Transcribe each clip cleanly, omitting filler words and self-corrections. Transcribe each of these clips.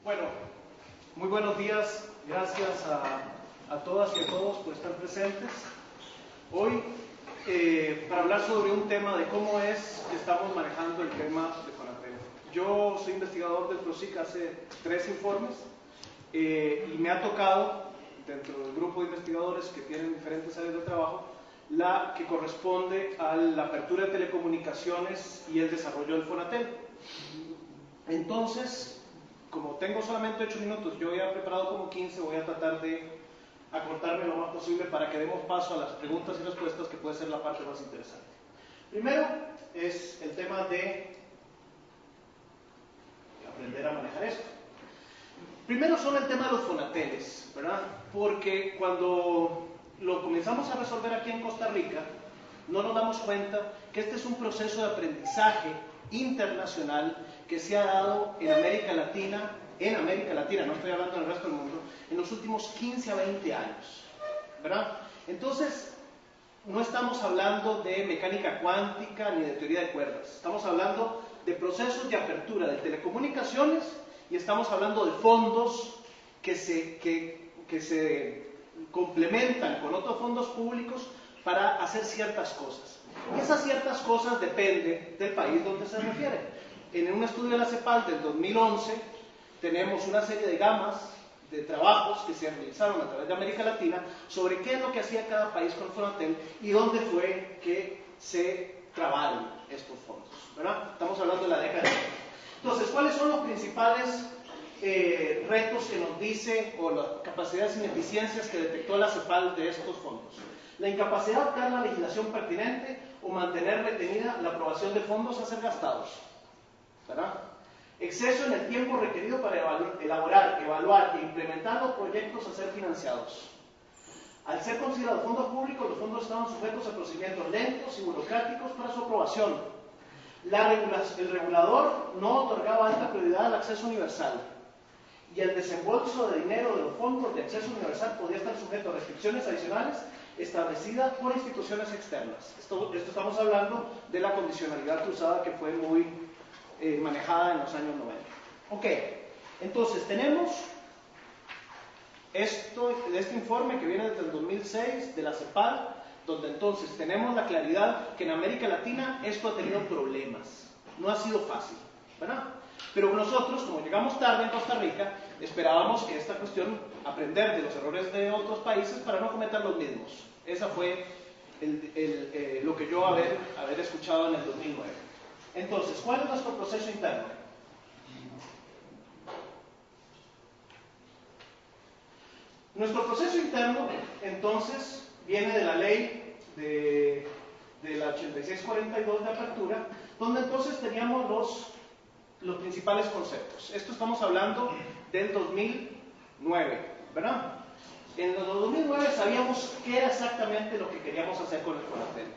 Bueno, muy buenos días, gracias a todas y a todos por estar presentes. Hoy, para hablar sobre un tema de cómo es que estamos manejando el tema de Fonatel. Yo soy investigador del PROSIC hace 3 informes y me ha tocado, dentro del grupo de investigadores que tienen diferentes áreas de trabajo, la que corresponde a la apertura de telecomunicaciones y el desarrollo del Fonatel. Entonces, como tengo solamente 8 minutos, yo ya he preparado como 15, voy a tratar de acortarme lo más posible para que demos paso a las preguntas y respuestas, que puede ser la parte más interesante. Primero es el tema de aprender a manejar esto. Primero son el tema de los Fonateles, ¿verdad? Porque cuando lo comenzamos a resolver aquí en Costa Rica, no nos damos cuenta que este es un proceso de aprendizaje internacional que se ha dado en América Latina, no estoy hablando del resto del mundo, en los últimos 15 a 20 años, ¿verdad? Entonces, no estamos hablando de mecánica cuántica ni de teoría de cuerdas, estamos hablando de procesos de apertura de telecomunicaciones y estamos hablando de fondos que se complementan con otros fondos públicos para hacer ciertas cosas. Y esas ciertas cosas dependen del país donde se refiere. En un estudio de la CEPAL del 2011 tenemos una serie de gamas de trabajos que se realizaron a través de América Latina sobre qué es lo que hacía cada país con Fonatel y dónde fue que se trabaron estos fondos, ¿verdad? Estamos hablando de la década de 90. Entonces, ¿cuáles son los principales retos que nos dice, o las capacidades e ineficiencias que detectó la CEPAL de estos fondos? La incapacidad de crear la legislación pertinente o mantener retenida la aprobación de fondos a ser gastados, ¿verdad? Exceso en el tiempo requerido para elaborar, evaluar e implementar los proyectos a ser financiados. Al ser considerados fondos públicos, los fondos estaban sujetos a procedimientos lentos y burocráticos para su aprobación. El regulador no otorgaba alta prioridad al acceso universal y el desembolso de dinero de los fondos de acceso universal podía estar sujeto a restricciones adicionales establecidas por instituciones externas. Esto estamos hablando de la condicionalidad cruzada que fue muy manejada en los años 90. Ok, entonces tenemos este informe que viene desde el 2006 de la CEPAL, donde entonces tenemos la claridad que en América Latina esto ha tenido problemas, no ha sido fácil, ¿verdad? Pero nosotros, como llegamos tarde en Costa Rica, esperábamos que esta cuestión, aprender de los errores de otros países para no cometer los mismos. Esa fue lo que yo haber escuchado en el 2009. Entonces, ¿cuál es nuestro proceso interno? Nuestro proceso interno, entonces, viene de la ley de la 8642 de apertura, donde entonces teníamos los principales conceptos. Esto estamos hablando del 2009, ¿verdad? En el 2009 sabíamos qué era exactamente lo que queríamos hacer con el Fonatel.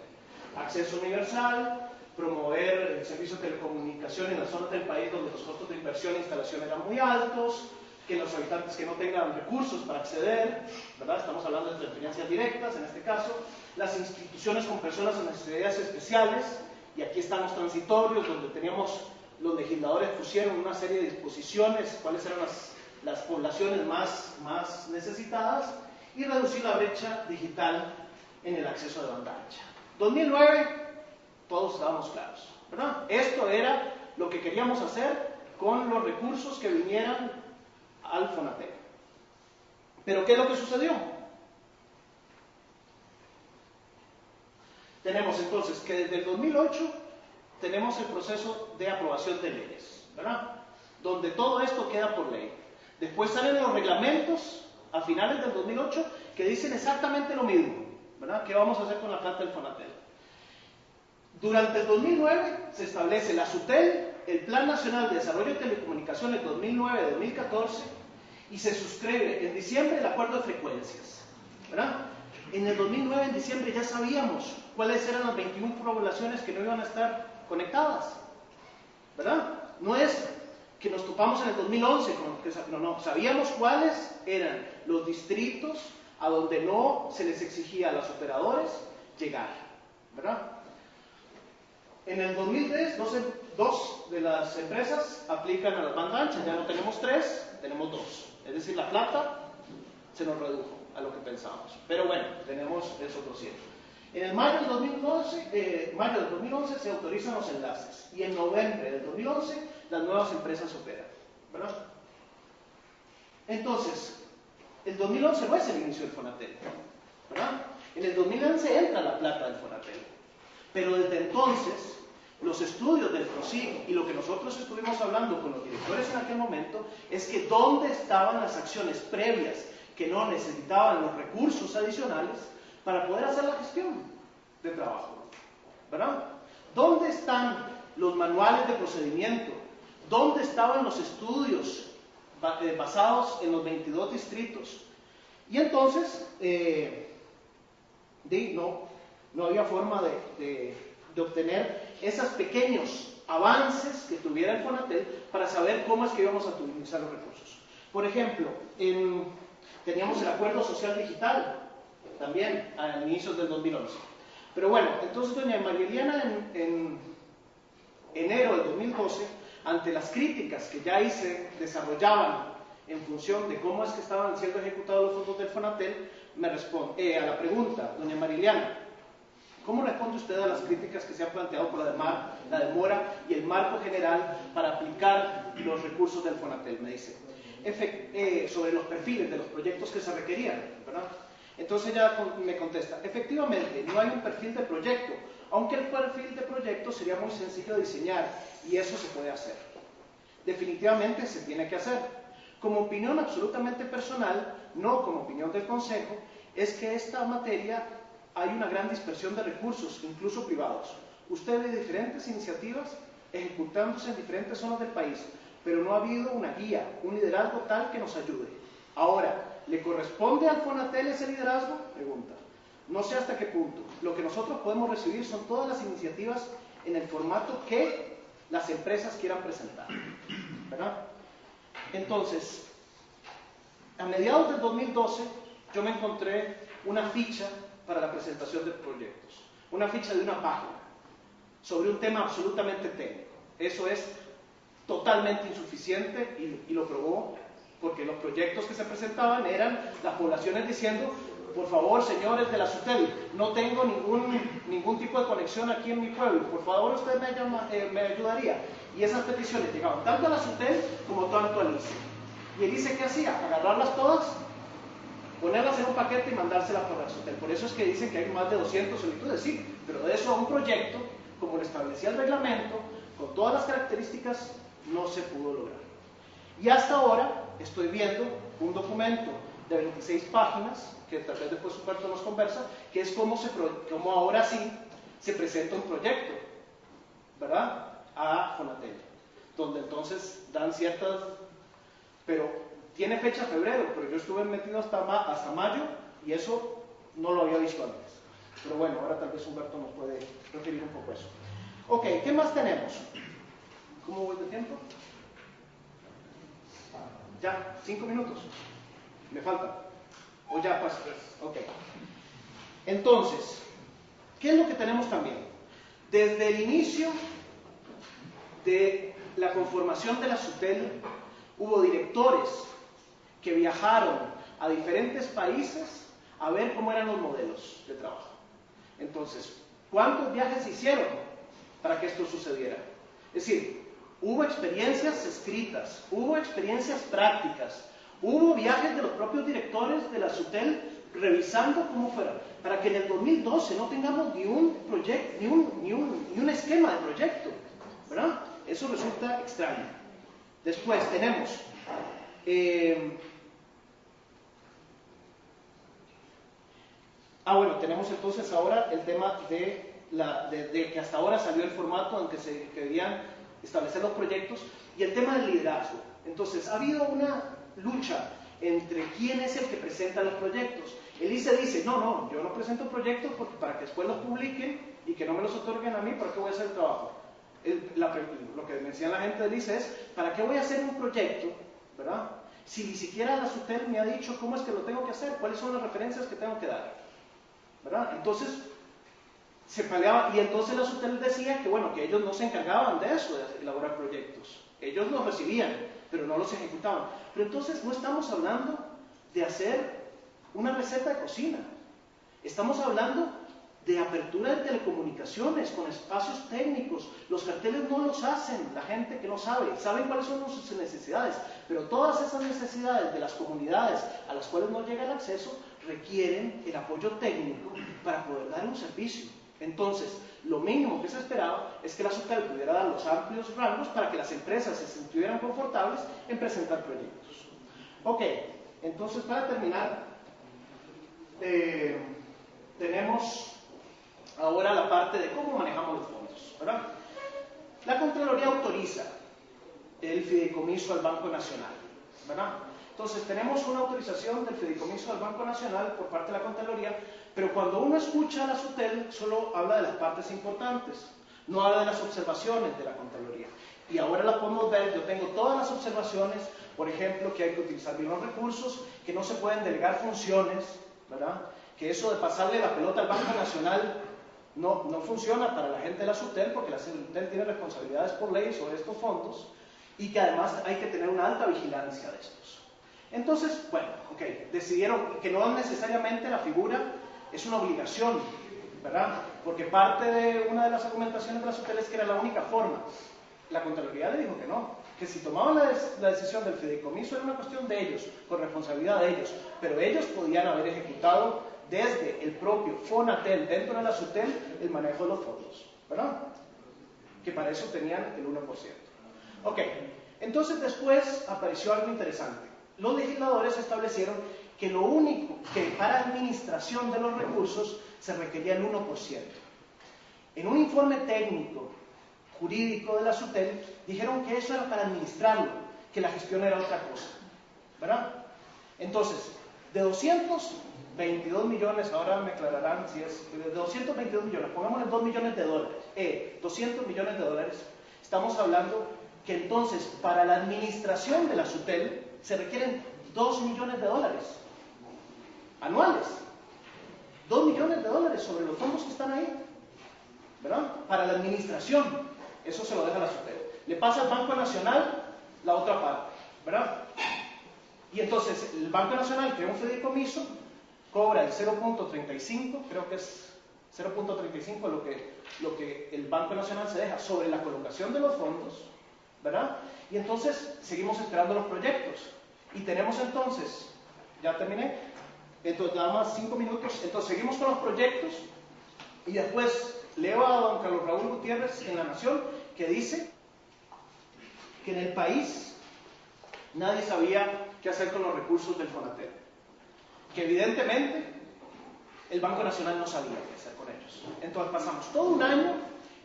Acceso universal, promover el servicio de telecomunicación en las zonas del país donde los costos de inversión e instalación eran muy altos, que los habitantes que no tengan recursos para acceder, ¿verdad? Estamos hablando de transferencias directas en este caso, las instituciones con personas con necesidades especiales, y aquí están los transitorios donde teníamos, los legisladores pusieron una serie de disposiciones, cuáles eran las poblaciones más necesitadas, y reducir la brecha digital en el acceso de banda ancha. 2009, todos estábamos claros, ¿verdad? Esto era lo que queríamos hacer con los recursos que vinieran al Fonatel. Pero ¿qué es lo que sucedió? Tenemos entonces que desde el 2008 tenemos el proceso de aprobación de leyes, ¿verdad? Donde todo esto queda por ley. Después salen los reglamentos a finales del 2008 que dicen exactamente lo mismo, ¿verdad? ¿Qué vamos a hacer con la plata del Fonatel? Durante el 2009 se establece la SUTEL, el Plan Nacional de Desarrollo de Telecomunicaciones 2009-2014, y se suscribe en diciembre el acuerdo de frecuencias, ¿verdad? En el 2009, en diciembre, ya sabíamos cuáles eran las 21 poblaciones que no iban a estar conectadas, ¿verdad? No es que nos topamos en el 2011, no, sabíamos cuáles eran los distritos a donde no se les exigía a los operadores llegar, ¿verdad? En el 2010 2 de las empresas aplican a la banda ancha, ya no tenemos 3, tenemos 2. Es decir, la plata se nos redujo a lo que pensábamos. Pero bueno, tenemos eso otro cielo. En el mayo del 2011 se autorizan los enlaces y en noviembre del 2011 las nuevas empresas operan, ¿verdad? Entonces, el 2011 no es el inicio del Fonatel, ¿verdad? En el 2011 entra la plata del Fonatel, pero desde entonces los estudios del PROSIG y lo que nosotros estuvimos hablando con los directores en aquel momento es que dónde estaban las acciones previas que no necesitaban los recursos adicionales para poder hacer la gestión de trabajo, ¿verdad? ¿Dónde están los manuales de procedimiento? ¿Dónde estaban los estudios basados en los 22 distritos? Y entonces, no había forma de obtener esos pequeños avances que tuviera el Fonatel para saber cómo es que íbamos a utilizar los recursos. Por ejemplo, teníamos el acuerdo social digital, también a inicios del 2011. Pero bueno, entonces doña María Eliana en enero del 2012, ante las críticas que ya ahí se desarrollaban en función de cómo es que estaban siendo ejecutados los fondos del Fonatel, me responde a la pregunta, doña María Eliana, ¿cómo responde usted a las críticas que se han planteado por la demora y el marco general para aplicar los recursos del Fonatel? Me dice, sobre los perfiles de los proyectos que se requerían, ¿verdad? Entonces ella me contesta, efectivamente, no hay un perfil de proyecto, aunque el perfil de proyecto sería muy sencillo de diseñar y eso se puede hacer. Definitivamente se tiene que hacer. Como opinión absolutamente personal, no como opinión del Consejo, es que esta materia hay una gran dispersión de recursos, incluso privados. Usted ve diferentes iniciativas ejecutándose en diferentes zonas del país, pero no ha habido una guía, un liderazgo tal que nos ayude. Ahora, ¿le corresponde al Fonatel ese liderazgo? Pregunta. No sé hasta qué punto. Lo que nosotros podemos recibir son todas las iniciativas en el formato que las empresas quieran presentar, ¿verdad? Entonces, a mediados del 2012, yo me encontré una ficha para la presentación de proyectos, una ficha de una página, sobre un tema absolutamente técnico. Eso es totalmente insuficiente y lo probó, porque los proyectos que se presentaban eran las poblaciones diciendo, por favor, señores de la SUTEL, no tengo ningún tipo de conexión aquí en mi pueblo, por favor usted me ayudaría. Y esas peticiones llegaban tanto a la SUTEL como tanto al ICE. ¿Y el ICE qué hacía? Agarrarlas todas, ponerlas en un paquete y mandárselas por la SUTEL. Por eso es que dicen que hay más de 200 solicitudes, sí, pero de eso a un proyecto, como lo establecía el reglamento, con todas las características, no se pudo lograr. Y hasta ahora estoy viendo un documento de 26 páginas, que tal vez después Humberto nos conversa, que es cómo ahora sí se presenta un proyecto, ¿verdad?, a Fonatel, donde entonces dan ciertas, pero tiene fecha febrero, pero yo estuve metido hasta mayo y eso no lo había visto antes. Pero bueno, ahora tal vez Humberto nos puede referir un poco eso. Ok, ¿qué más tenemos? ¿Cómo voy de tiempo? Ya, 5 minutos. ¿Me falta? ¿O ya pues? Ok. Entonces, ¿qué es lo que tenemos también? Desde el inicio de la conformación de la SUTEL, hubo directores que viajaron a diferentes países a ver cómo eran los modelos de trabajo. Entonces, ¿cuántos viajes se hicieron para que esto sucediera? Es decir, hubo experiencias escritas, hubo experiencias prácticas, hubo viajes de los propios directores de la SUTEL revisando cómo fuera, para que en el 2012 no tengamos ni un proyecto, ni un esquema de proyecto, ¿verdad? Eso resulta extraño. Después tenemos tenemos entonces ahora el tema de que hasta ahora salió el formato en que se querían establecer los proyectos y el tema del liderazgo. Entonces, ha habido una lucha entre quién es el que presenta los proyectos. El ICE dice, no, yo no presento proyectos porque para que después los publiquen y que no me los otorguen a mí, ¿para qué voy a hacer el trabajo? Lo que me decía la gente del ICE es, ¿para qué voy a hacer un proyecto, verdad? Si ni siquiera la SUTEL me ha dicho cómo es que lo tengo que hacer, cuáles son las referencias que tengo que dar, ¿verdad? Entonces, se peleaban, y entonces la SUTEL decía que, bueno, que ellos no se encargaban de eso, de elaborar proyectos. Ellos los recibían, pero no los ejecutaban. Pero entonces no estamos hablando de hacer una receta de cocina. Estamos hablando de apertura de telecomunicaciones con espacios técnicos. Los carteles no los hacen la gente que no sabe, saben cuáles son sus necesidades, pero todas esas necesidades de las comunidades a las cuales no llega el acceso requieren el apoyo técnico para poder dar un servicio. Entonces, lo mínimo que se esperaba es que la SUTEL pudiera dar los amplios rangos para que las empresas se sintieran confortables en presentar proyectos. Ok, entonces para terminar, tenemos ahora la parte de cómo manejamos los fondos, ¿verdad? La Contraloría autoriza el fideicomiso al Banco Nacional, ¿verdad? Entonces tenemos una autorización del fideicomiso al Banco Nacional por parte de la Contraloría, pero cuando uno escucha a la SUTEL solo habla de las partes importantes, no habla de las observaciones de la Contraloría. Y ahora las podemos ver, yo tengo todas las observaciones, por ejemplo, que hay que utilizar bien los recursos, que no se pueden delegar funciones, ¿verdad? Que eso de pasarle la pelota al Banco Nacional no funciona para la gente de la SUTEL, porque la SUTEL tiene responsabilidades por ley sobre estos fondos, y que además hay que tener una alta vigilancia de estos. Entonces, bueno, ok, decidieron que no necesariamente la figura es una obligación, ¿verdad? Porque parte de una de las argumentaciones de la SUTEL es que era la única forma. La Contraloría le dijo que no, que si tomaban la decisión del fideicomiso era una cuestión de ellos, con responsabilidad de ellos, pero ellos podían haber ejecutado desde el propio Fonatel, dentro de la SUTEL, el manejo de los fondos, ¿verdad? Que para eso tenían el 1%. Ok, entonces después apareció algo interesante. Los legisladores establecieron que lo único que para administración de los recursos se requería el 1%. En un informe técnico jurídico de la SUTEL dijeron que eso era para administrarlo, que la gestión era otra cosa, ¿verdad? Entonces, de 222 millones, ahora me aclararán si es de 222 millones, pongámosle 2 millones de dólares, 200 millones de dólares, estamos hablando que entonces para la administración de la SUTEL se requieren 2 millones de dólares anuales, 2 millones de dólares sobre los fondos que están ahí, ¿verdad? Para la administración, eso se lo deja la SUTEL. Le pasa al Banco Nacional la otra parte, ¿verdad? Y entonces el Banco Nacional crea un fideicomiso, cobra el 0.35, creo que es 0.35 lo que el Banco Nacional se deja sobre la colocación de los fondos, ¿verdad? Y entonces seguimos esperando los proyectos. Y tenemos entonces, ya terminé, entonces nada más 5 minutos, entonces seguimos con los proyectos y después leo a don Carlos Raúl Gutiérrez en La Nación que dice que en el país nadie sabía qué hacer con los recursos del Fonatel, que evidentemente el Banco Nacional no sabía qué hacer con ellos. Entonces pasamos todo un año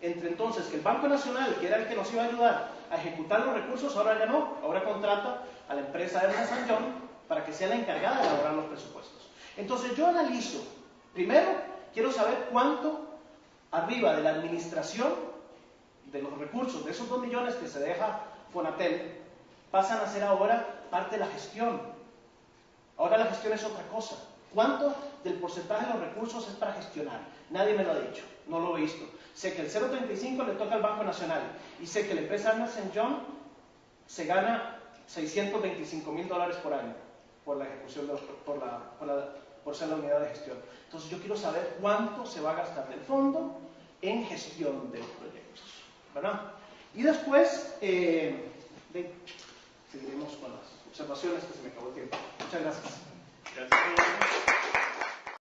entre entonces que el Banco Nacional, que era el que nos iba a ayudar a ejecutar los recursos, ahora ya no, ahora contrata a la empresa Ernst & Young para que sea la encargada de elaborar los presupuestos. Entonces yo analizo, primero quiero saber cuánto arriba de la administración de los recursos, de esos 2 millones que se deja Fonatel, pasan a ser ahora parte de la gestión. Ahora la gestión es otra cosa. ¿Cuánto del porcentaje de los recursos es para gestionar? Nadie me lo ha dicho, no lo he visto. Sé que el 0.35 le toca al Banco Nacional y sé que la empresa Ernst & Young se gana $625,000 por año por la ejecución, por ser la unidad de gestión. Entonces yo quiero saber cuánto se va a gastar del fondo en gestión de los proyectos, ¿verdad? Y después seguiremos con las observaciones, que se me acabó el tiempo. Muchas gracias. Gracias.